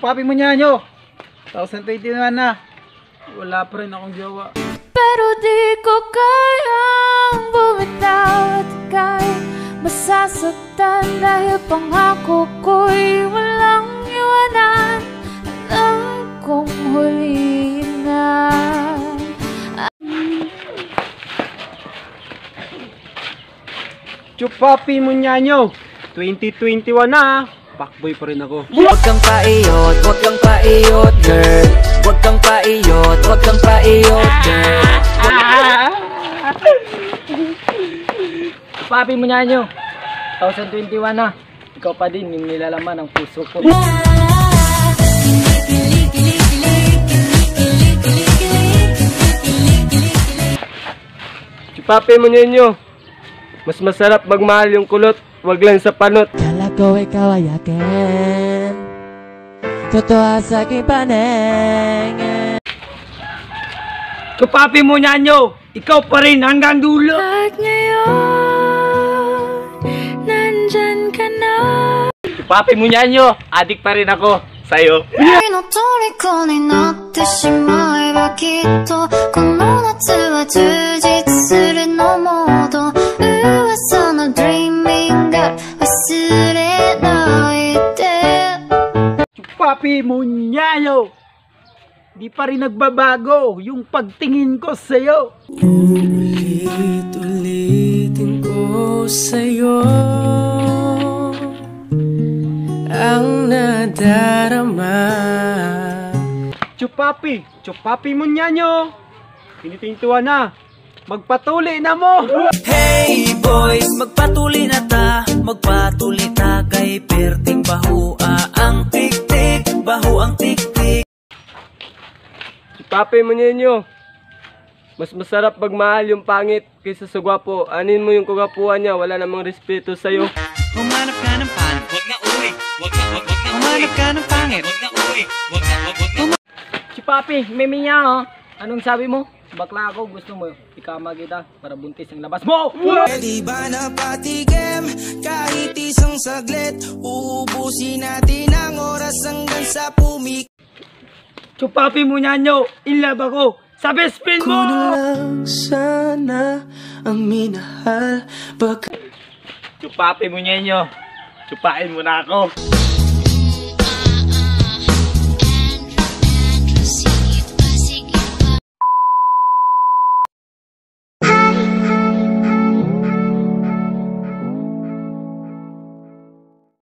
Chupapi mo niya nyo. 2021 na. Wala pa rin akong jowa. Pero di ko kayang bumitaw at ika'y masasaktan dahil pangako ko'y walang iwanan. Alam kong huli na. Chupapi mo niya nyo. 2021 na. Fuckboy pa rin ako. Huwag kang paiyot, huwag kang paiyot, girl. Huwag kang paiyot, huwag kang paiyot, girl. Papi mo niya nyo. 2021 na. Ikaw pa din yung nilalaman ng puso ko. Chupapi mo ninyo. Mas masarap magmahal yung kulot, wag lang sa panot. Kala ko ikaw ay akin, totoo sa aking paningin. Chupapi mo niya nyo. Ikaw pa rin hanggang dulo. At ngayon, nandyan ka na. Chupapi mo niya nyo. Adik pa rin ako sa'yo. 君の虜になってしまえばきっとこの夏は充実するのモード噂の dreaming girl 忘れないで Chupapi mo niya nyo. Di pa rin nagbabago yung pagtingin ko sa'yo. Ulit-ulitin ko sa'yo ang nadarama. Chupapi mo niya nyo. Tinitintuan na. Magpatuloy na mo. Hey boys, magpatuloy na ta. Magpatuloy ta kay perting bahua ang tik-tik, bahu ang tik-tik. Chupapi mo ninyo. Mas masarap magmahal yung pangit kaysa sa gwapo. Anin mo yung kagwapuan niya, wala namang respeto sa'yo. Humanap ka ng pangit, wag na uwi. Wag na humanap ka ng pangit, wag na uwi. Wag na. Chupapi, mimi niya oh. Anong sabi mo? Bakla ako, gusto mo ikama kita para buntis ang labas mo. Di ba napatigim kahit isang saglit? Uubusin natin ang oras hanggang sa pumik. Chupapi mo niya nyo. In love ako sa best friend mo. Kung lang sana ang minahal. Chupapi mo niya nyo. Chupain mo na ako.